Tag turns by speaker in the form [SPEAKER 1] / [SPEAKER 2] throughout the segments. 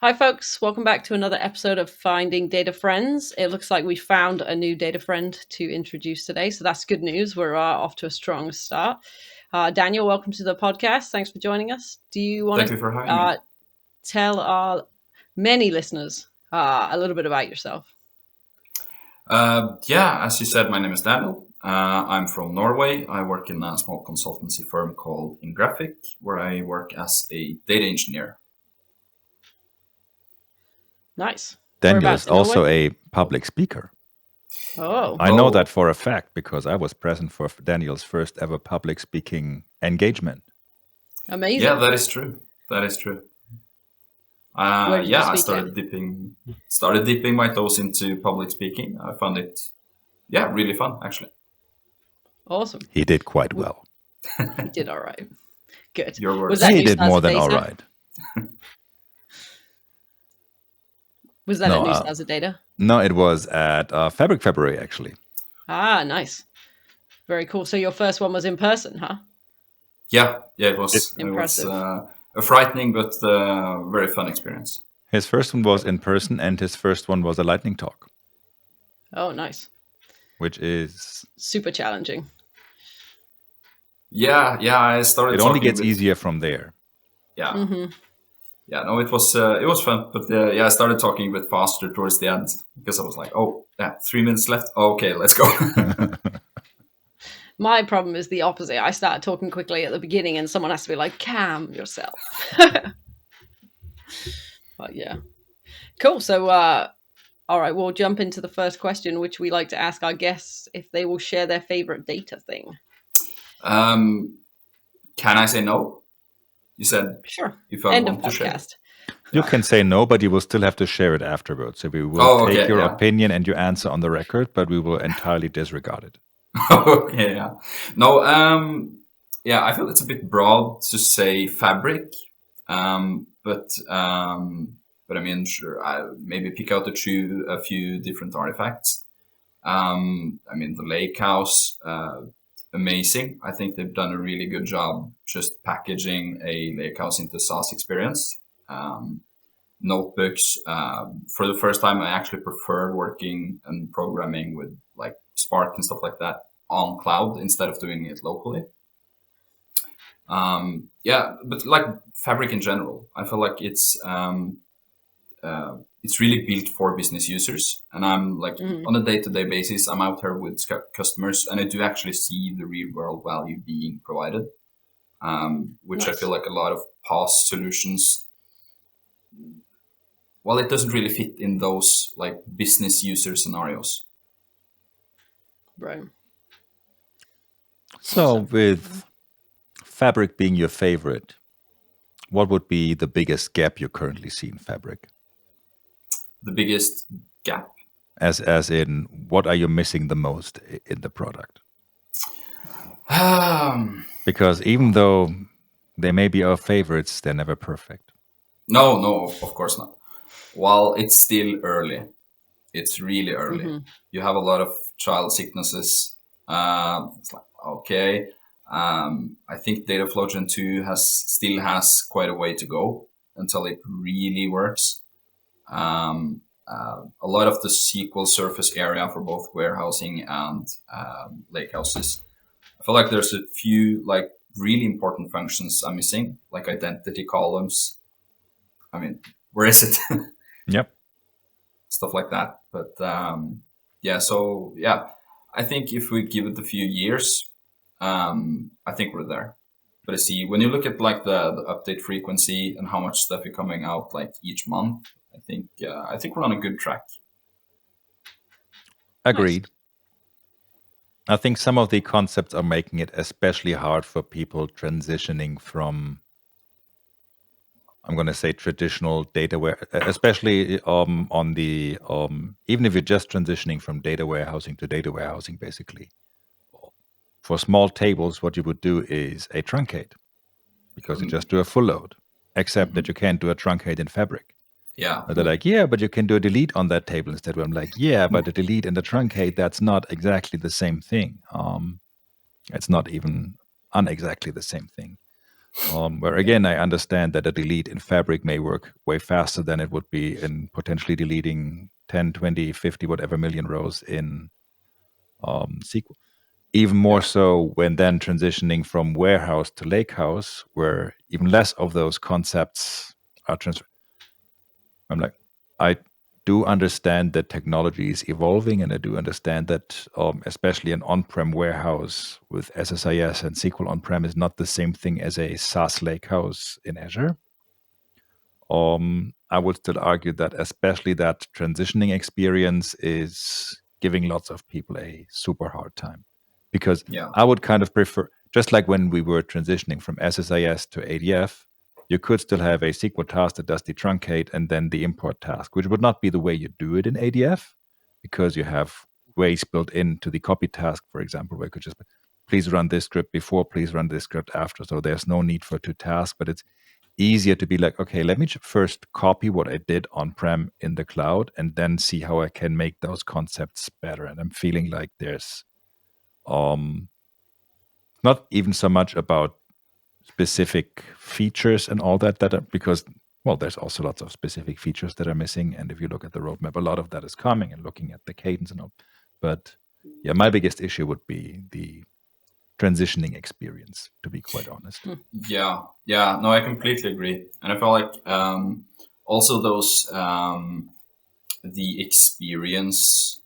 [SPEAKER 1] Hi, folks. Welcome back to another episode of Finding Data Friends. It looks like we found a new data friend to introduce today, so that's good news. We're off to a strong start. Daniel, welcome to the podcast. Thanks for joining us. Do you want
[SPEAKER 2] Thank you for having me.
[SPEAKER 1] tell our many listeners a little bit about yourself?
[SPEAKER 2] As you said, my name is Daniel. I'm from Norway. I work in a small consultancy firm called Graphic, where I work as a data engineer.
[SPEAKER 1] Nice.
[SPEAKER 3] Daniel
[SPEAKER 1] Whereabouts
[SPEAKER 3] is
[SPEAKER 1] in Norway?
[SPEAKER 3] also a public speaker.
[SPEAKER 1] Oh,
[SPEAKER 3] I know
[SPEAKER 2] Oh.
[SPEAKER 3] that for a fact because I was present for Daniel's first ever public speaking engagement.
[SPEAKER 1] amazing.
[SPEAKER 2] Yeah, that is true. That is true.
[SPEAKER 1] Where did you
[SPEAKER 2] I
[SPEAKER 1] speak
[SPEAKER 2] started dipping my toes into public speaking. I found it, really fun actually.
[SPEAKER 1] Awesome.
[SPEAKER 3] He did quite well.
[SPEAKER 1] You did all right. Good.
[SPEAKER 2] Your words.
[SPEAKER 1] Was that
[SPEAKER 3] He
[SPEAKER 1] New
[SPEAKER 3] did
[SPEAKER 1] Stars
[SPEAKER 3] more
[SPEAKER 1] of
[SPEAKER 3] than
[SPEAKER 1] Data?
[SPEAKER 3] all right.
[SPEAKER 1] Was that
[SPEAKER 3] No,
[SPEAKER 1] at New Stars of Data?
[SPEAKER 3] No, it was at Fabric February, actually.
[SPEAKER 1] Ah, nice. Very cool. So your first one was in person, huh?
[SPEAKER 2] Yeah, it was
[SPEAKER 1] Impressive.
[SPEAKER 2] a frightening but very fun experience.
[SPEAKER 3] His first one was in person, and his first one was a lightning talk,
[SPEAKER 1] Oh, nice.
[SPEAKER 3] which is
[SPEAKER 1] Super challenging.
[SPEAKER 2] Yeah, I started.
[SPEAKER 3] it only
[SPEAKER 2] talking
[SPEAKER 3] gets
[SPEAKER 2] with-
[SPEAKER 3] easier from there.
[SPEAKER 2] Yeah.
[SPEAKER 1] Mm-hmm.
[SPEAKER 2] Yeah, no, it was fun, but I started talking a bit faster towards the end because I was like, 3 minutes left. Okay, let's go.
[SPEAKER 1] My problem is the opposite. I start talking quickly at the beginning and someone has to be like, calm yourself. But yeah. Cool. So, all right, we'll jump into the first question, which we like to ask our guests if they will share their favorite data thing.
[SPEAKER 2] Can I say no? You said
[SPEAKER 1] Sure.
[SPEAKER 2] if I
[SPEAKER 1] End of
[SPEAKER 2] want to share.
[SPEAKER 1] podcast.
[SPEAKER 3] You can say no, but you will still have to share it afterwards. So we will take your
[SPEAKER 2] yeah.
[SPEAKER 3] opinion and your answer on the record, but we will entirely disregard it.
[SPEAKER 2] Okay, yeah. No, I feel it's a bit broad to say fabric, but I mean, sure, I maybe pick out a few different artifacts. I mean, the lake house, amazing. I think they've done a really good job just packaging a lake house into SaaS experience. Notebooks. For the first time, I actually prefer working and programming with like Spark and stuff like that on cloud instead of doing it locally. But like Fabric in general, I feel like it's really built for business users. And I'm like on a day-to-day basis, I'm out here with customers and I do actually see the real world value being provided, which
[SPEAKER 1] Nice.
[SPEAKER 2] I feel like a lot of PaaS solutions, well, it doesn't really fit in those like business user scenarios.
[SPEAKER 1] Right.
[SPEAKER 3] So, with Fabric being your favorite, what would be the biggest gap you currently see in Fabric?
[SPEAKER 2] The biggest gap.
[SPEAKER 3] As in, what are you missing the most in the product? Because even though they may be our favorites, they're never perfect.
[SPEAKER 2] No, of course not. While it's still early, it's really early. You have a lot of child sicknesses. It's like, okay. I think Dataflow Gen 2 still has quite a way to go until it really works. A lot of the SQL surface area for both warehousing and lakehouses, I feel like there's a few like really important functions I'm missing, like identity columns. I mean, where is it?
[SPEAKER 3] Yep.
[SPEAKER 2] Stuff like that. But I think if we give it a few years, I think we're there. But I see when you look at like the update frequency and how much stuff is coming out like each month, I think we're on a good track.
[SPEAKER 3] Agreed. Nice. I think some of the concepts are making it especially hard for people transitioning from, I'm going to say, traditional data especially on the even if you're just transitioning from data warehousing to data warehousing, basically. For small tables, what you would do is a truncate, because you just do a full load, except that you can't do a truncate in Fabric.
[SPEAKER 2] Yeah.
[SPEAKER 3] They're like, yeah, but you can do a delete on that table instead. I'm like, yeah, but the delete and the truncate, that's not exactly the same thing. It's not even unexactly the same thing. Where again, I understand that a delete in Fabric may work way faster than it would be in potentially deleting 10, 20, 50, whatever million rows in SQL. Even more so when then transitioning from warehouse to lakehouse, where even less of those concepts are transferred. I'm like, I do understand that technology is evolving, and I do understand that, especially an on-prem warehouse with SSIS and SQL on-prem is not the same thing as a SaaS lakehouse in Azure. I would still argue that, especially that transitioning experience is giving lots of people a super hard time, because
[SPEAKER 2] Yeah.
[SPEAKER 3] I would kind of prefer, just like when we were transitioning from SSIS to ADF, you could still have a SQL task that does the truncate and then the import task, which would not be the way you do it in ADF, because you have ways built into the copy task, for example, where you could just please run this script before, please run this script after. So there's no need for two tasks, but it's easier to be like, okay, let me first copy what I did on-prem in the cloud and then see how I can make those concepts better. And I'm feeling like there's not even so much about specific features and all that are, because, well, there's also lots of specific features that are missing. And if you look at the roadmap, a lot of that is coming, and looking at the cadence and all. But yeah, my biggest issue would be the transitioning experience, to be quite honest.
[SPEAKER 2] Yeah, yeah, no, I completely agree, and I feel like also those the experience,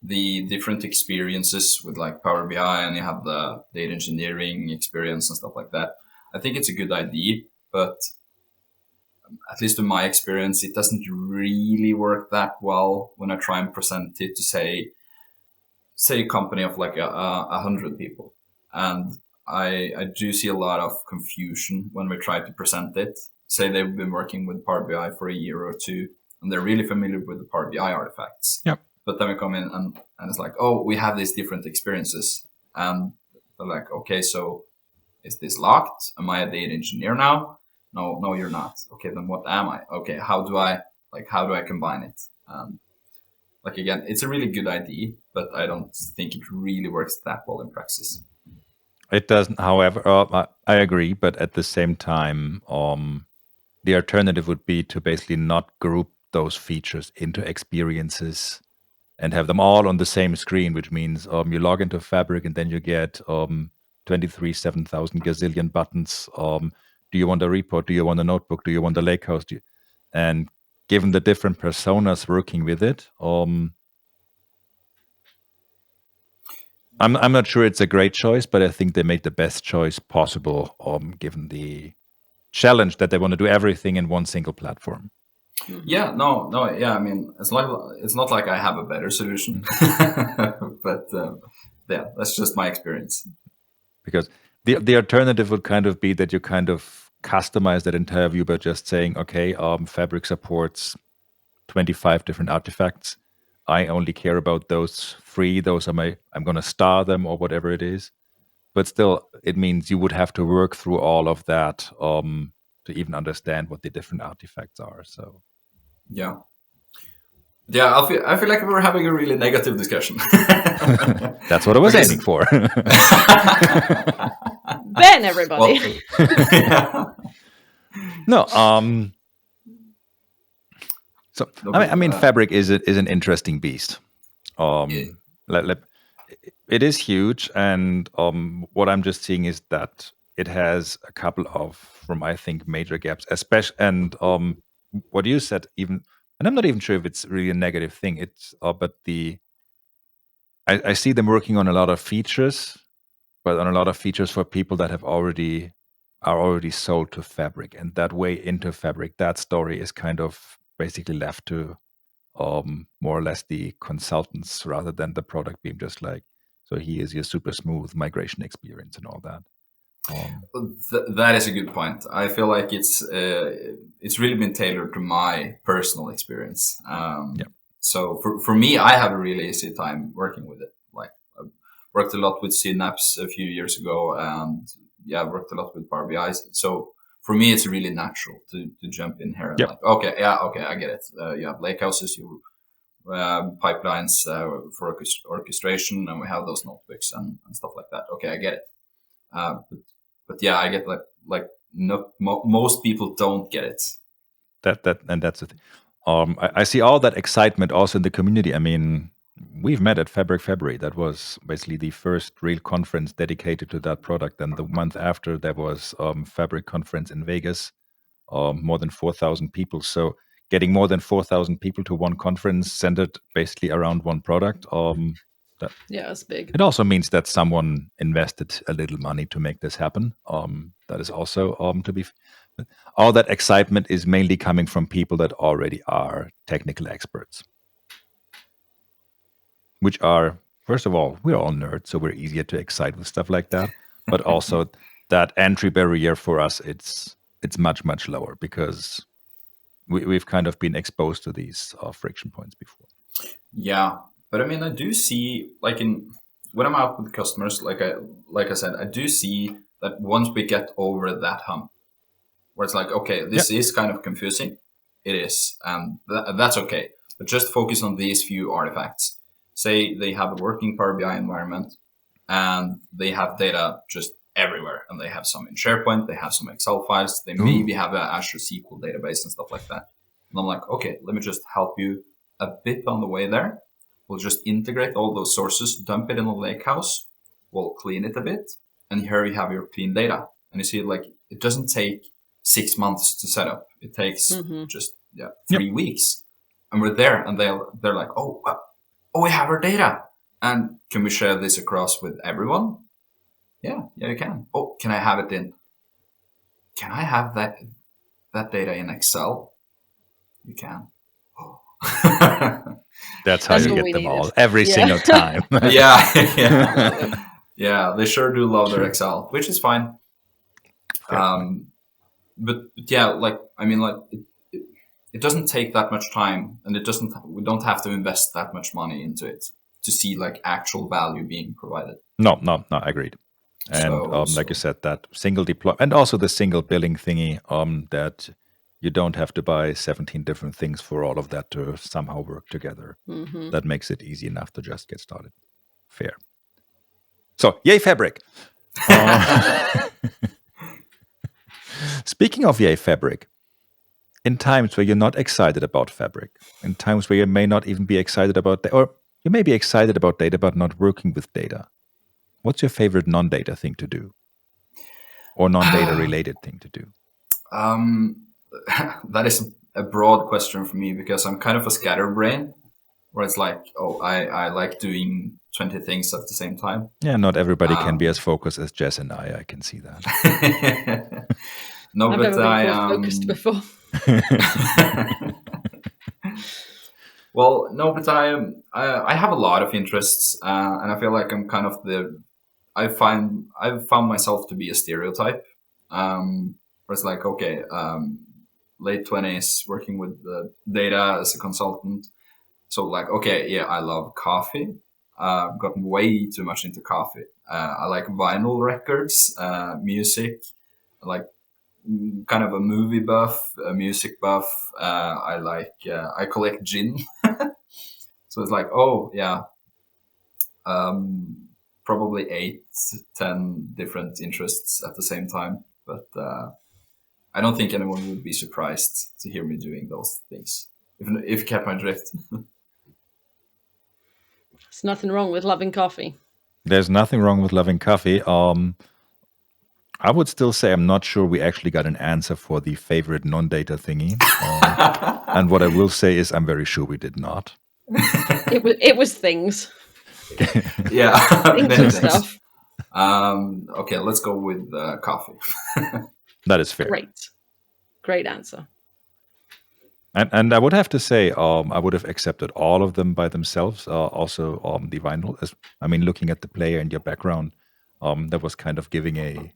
[SPEAKER 2] the different experiences with like Power BI, and you have the data engineering experience and stuff like that. I think it's a good idea, but at least in my experience, it doesn't really work that well when I try and present it to say a company of like 100 people, and I do see a lot of confusion when we try to present it. Say they've been working with Power BI for a year or two, and they're really familiar with the Power BI artifacts.
[SPEAKER 3] Yep.
[SPEAKER 2] But then we come in and it's like, oh, we have these different experiences, and they're like, okay, so is this locked? Am I a data engineer now? No, no, you're not. Okay, then what am I? Okay, how do I combine it? Like again, it's a really good idea, but I don't think it really works that well in practice.
[SPEAKER 3] It doesn't, however, I agree, but at the same time, the alternative would be to basically not group those features into experiences and have them all on the same screen, which means you log into Fabric and then you get 23 7,000 gazillion buttons. Do you want a report? Do you want a notebook? Do you want a lakehouse? And given the different personas working with it, I'm not sure it's a great choice, but I think they made the best choice possible, given the challenge that they want to do everything in one single platform.
[SPEAKER 2] Yeah, no, no, yeah. I mean, it's not like I have a better solution, but yeah, that's just my experience.
[SPEAKER 3] Because the alternative would kind of be that you kind of customize that entire view by just saying, okay, Fabric supports 25 different artifacts. I only care about those 3. Those are I'm going to star them or whatever it is. But still, it means you would have to work through all of that to even understand what the different artifacts are. So
[SPEAKER 2] Yeah, yeah. I feel like we were having a really negative discussion.
[SPEAKER 3] that's what I was aiming for.
[SPEAKER 1] Ben, everybody.
[SPEAKER 2] Well,
[SPEAKER 3] No, so I mean, Fabric is an interesting beast.
[SPEAKER 2] Yeah.
[SPEAKER 3] It is huge, and what I'm just seeing is that it has a couple of, from I think, major gaps, especially, and what you said, even, and I'm not even sure if it's really a negative thing. It's but I see them working on a lot of features, but on a lot of features for people that are already sold to Fabric, and that way into Fabric, that story is kind of basically left to more or less the consultants rather than the product being just like, so here's your super smooth migration experience and all that.
[SPEAKER 2] That is a good point. I feel like it's really been tailored to my personal experience.
[SPEAKER 3] Yeah.
[SPEAKER 2] So for me, I have a really easy time working with it. Like I worked a lot with Synapse a few years ago, and yeah, I worked a lot with Power BI. So for me, it's really natural to jump in here and
[SPEAKER 3] Yep.
[SPEAKER 2] like, okay, yeah, okay, I get it. You have lakehouses, you pipelines for orchestration, and we have those notebooks and stuff like that. Okay, I get it. But yeah, I get like most people don't get it.
[SPEAKER 3] That's the thing. I see all that excitement also in the community. I mean, we've met at Fabric February. That was basically the first real conference dedicated to that product. And the month after, there was Fabric conference in Vegas, more than 4,000 people. So getting more than 4,000 people to one conference centered basically around one product.
[SPEAKER 1] Yeah, that's big.
[SPEAKER 3] It also means that someone invested a little money to make this happen. That is also to be. All that excitement is mainly coming from people that already are technical experts, which are, first of all, we're all nerds, so we're easier to excite with stuff like that. But also that entry barrier for us, it's much lower because we've kind of been exposed to these friction points before.
[SPEAKER 2] Yeah, but I mean, I do see like when I'm out with customers, like I said, I do see that once we get over that hump, where it's like, okay, this is kind of confusing, it is, and that's okay. But just focus on these few artifacts. Say they have a working Power BI environment, and they have data just everywhere, and they have some in SharePoint, they have some Excel files, they maybe have an Azure SQL database and stuff like that. And I'm like, okay, let me just help you a bit on the way there. We'll just integrate all those sources, dump it in a lakehouse, we'll clean it a bit, and here you have your clean data. And you see, like, it doesn't take 6 months to set up. It takes just 3 weeks, and we're there. And they're like, oh, we have our data, and can we share this across with everyone? Yeah, you can. Oh, can I have it in? Can I have that data in Excel? You can.
[SPEAKER 3] That's how you get them all every single time.
[SPEAKER 2] Yeah. They sure do love their Excel, which is fine. But yeah, like I mean, like it doesn't take that much time, and we don't have to invest that much money into it to see like actual value being provided.
[SPEAKER 3] No, agreed. And like you said, that single deploy and also the single billing thingy, that you don't have to buy 17 different things for all of that to somehow work together. That makes it easy enough to just get started. Fair. So, yay Fabric. Speaking of yay Fabric, in times where you're not excited about Fabric, in times where you may not even be excited about, or you may be excited about data but not working with data, what's your favorite non-data thing to do? Or non-data related thing to do?
[SPEAKER 2] That is a broad question for me because I'm kind of a scatterbrain, where it's like, oh, I like doing 20 things at the same time.
[SPEAKER 3] Yeah, not everybody can be as focused as Jess and I can see that.
[SPEAKER 1] No, I've never been focused before.
[SPEAKER 2] Well, no, but I have a lot of interests, and I feel like I'm kind of I've found myself to be a stereotype. Where it's like, okay, late 20s, working with the data as a consultant. So like, okay, yeah, I love coffee. I've gotten way too much into coffee. I like vinyl records, music. I like kind of a movie buff, a music buff. I collect gin. So it's like, oh yeah, probably 8-10 different interests at the same time. But I don't think anyone would be surprised to hear me doing those things. If you kept my drift.
[SPEAKER 1] There's nothing wrong with loving coffee.
[SPEAKER 3] There's nothing wrong with loving coffee. I would still say I'm not sure we actually got an answer for the favorite non-data thingy. And what I will say is I'm very sure we did not.
[SPEAKER 1] It was things.
[SPEAKER 2] Yeah.
[SPEAKER 1] Things and stuff.
[SPEAKER 2] Okay, let's go with coffee.
[SPEAKER 3] That is fair.
[SPEAKER 1] Great answer.
[SPEAKER 3] And I would have to say, I would have accepted all of them by themselves. Also, the vinyl. I mean, looking at the player and your background, that was kind of giving a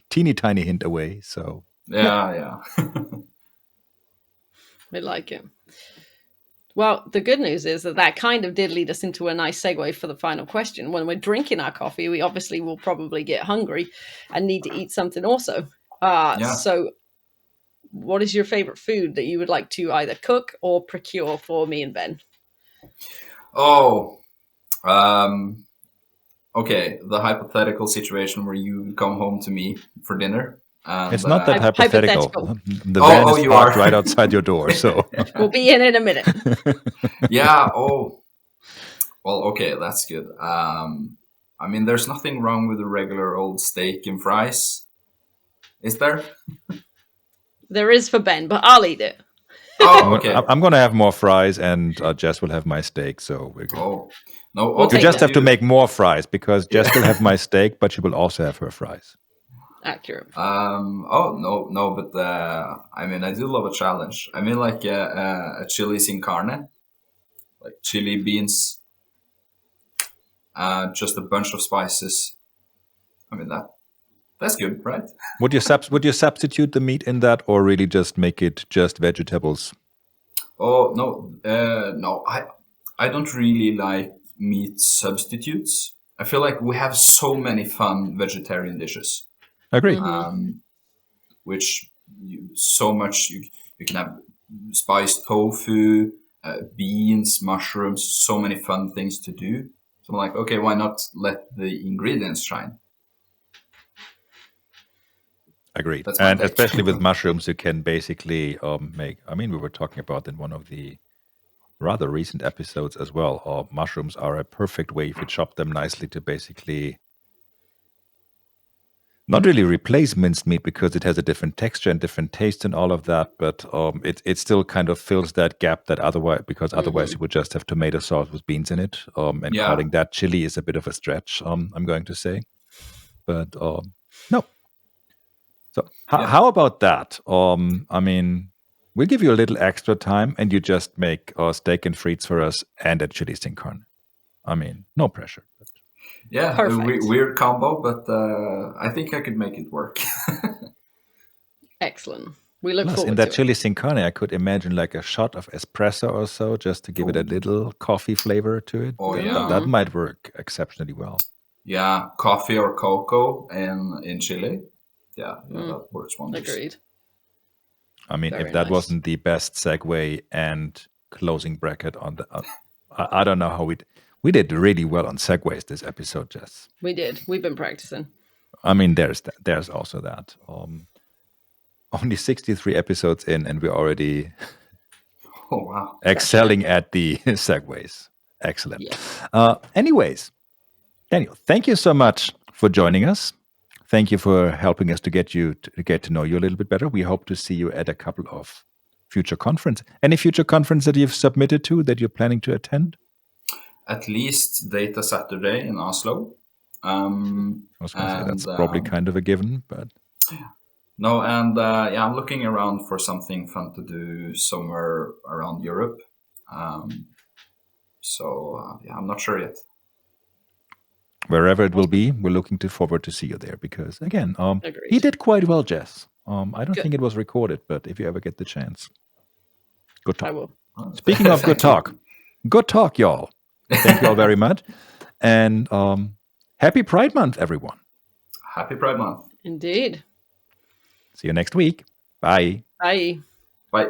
[SPEAKER 3] teeny tiny hint away. So
[SPEAKER 2] yeah.
[SPEAKER 1] I like it. Well, the good news is that kind of did lead us into a nice segue for the final question. When we're drinking our coffee, we obviously will probably get hungry and need to eat something also. So what is your favorite food that you would like to either cook or procure for me and Ben?
[SPEAKER 2] Oh, okay, the hypothetical situation where you come home to me for dinner. And,
[SPEAKER 3] It's not that hypothetical. The
[SPEAKER 2] Oh,
[SPEAKER 3] van
[SPEAKER 2] oh,
[SPEAKER 3] is
[SPEAKER 2] you
[SPEAKER 3] parked
[SPEAKER 2] are.
[SPEAKER 3] right outside your door. So
[SPEAKER 1] We'll be in a minute.
[SPEAKER 2] Yeah. Oh, well, okay, that's good. I mean, there's nothing wrong with a regular old steak and fries, is there?
[SPEAKER 1] There is for Ben, but I'll eat it.
[SPEAKER 2] Oh, okay.
[SPEAKER 3] I'm going to have more fries, and Jess will have my steak. So we're good.
[SPEAKER 2] Oh, no.
[SPEAKER 1] We'll
[SPEAKER 2] Okay,
[SPEAKER 3] You
[SPEAKER 1] take
[SPEAKER 3] just
[SPEAKER 1] that.
[SPEAKER 3] have to make more fries because Jess
[SPEAKER 2] Yeah.
[SPEAKER 3] will have my steak, but she will also have her fries.
[SPEAKER 1] Accurate.
[SPEAKER 2] Oh, no, but I mean, I do love a challenge. I mean, like a chili sin carne, like chili beans, just a bunch of spices. I mean that's good, right?
[SPEAKER 3] Would you substitute the meat in that, or really just make it just vegetables?
[SPEAKER 2] Oh no, no, I don't really like meat substitutes. I feel like we have so many fun vegetarian dishes,
[SPEAKER 3] Agreed.
[SPEAKER 2] which so much you can have spiced tofu, beans, mushrooms, so many fun things to do. So I'm like, okay, why not let the ingredients shine?
[SPEAKER 3] Agreed.
[SPEAKER 2] That's my
[SPEAKER 3] And
[SPEAKER 2] take.
[SPEAKER 3] especially with mushrooms, you can basically make. I mean, we were talking about in one of the rather recent episodes as well. Mushrooms are a perfect way if you chop them nicely to basically not really replace minced meat because it has a different texture and different taste and all of that, but it still kind of fills that gap that otherwise you would just have tomato sauce with beans in it. And
[SPEAKER 2] Yeah,
[SPEAKER 3] calling that chili is a bit of a stretch. I'm going to say, but no. So
[SPEAKER 2] yeah,
[SPEAKER 3] how about that? I mean, we'll give you a little extra time, and you just make steak and frites for us and a chili sin carne. I mean, no pressure.
[SPEAKER 2] yeah.
[SPEAKER 1] Perfect.
[SPEAKER 2] Weird combo, but I think I could make it work.
[SPEAKER 1] Excellent. We look
[SPEAKER 3] Plus, in
[SPEAKER 1] forward
[SPEAKER 3] that
[SPEAKER 1] to it.
[SPEAKER 3] chili sin carne, I could imagine like a shot of espresso or so, just to give it a little coffee flavor to it.
[SPEAKER 2] Oh
[SPEAKER 3] That,
[SPEAKER 2] yeah,
[SPEAKER 3] that might work exceptionally well.
[SPEAKER 2] yeah. Coffee or cocoa in Chile. Yeah, that works wonders.
[SPEAKER 1] Agreed.
[SPEAKER 3] I mean,
[SPEAKER 1] Very
[SPEAKER 3] if that
[SPEAKER 1] nice.
[SPEAKER 3] wasn't the best segue and closing bracket on the, I don't know how we did really well on segues this episode, Jess.
[SPEAKER 1] We did. We've been practicing.
[SPEAKER 3] I mean, there's also that. Only 63 episodes in, and we're already
[SPEAKER 2] Oh wow.
[SPEAKER 3] excelling at the segues. Excellent.
[SPEAKER 1] Yeah.
[SPEAKER 3] Anyways, Daniel, thank you so much for joining us. Thank you for helping us to get to know you a little bit better. We hope to see you at a couple of future conference. Any future conference that you've submitted to that you're planning to attend?
[SPEAKER 2] At least Data Saturday in Oslo.
[SPEAKER 3] I was going to say that's probably kind of a given, but
[SPEAKER 2] no, and yeah, I'm looking around for something fun to do somewhere around Europe. So yeah, I'm not sure yet.
[SPEAKER 3] wherever it will be, we're looking forward to see you there because again,
[SPEAKER 1] Agreed.
[SPEAKER 3] he did quite well, Jess. I don't
[SPEAKER 1] Good.
[SPEAKER 3] think it was recorded, but if you ever get the chance, good talk.
[SPEAKER 1] I will.
[SPEAKER 3] Speaking of good talk, y'all. Thank you all very much, and happy Pride Month, everyone.
[SPEAKER 2] Happy Pride Month.
[SPEAKER 1] Indeed.
[SPEAKER 3] See you next week. Bye.
[SPEAKER 1] Bye.
[SPEAKER 2] Bye.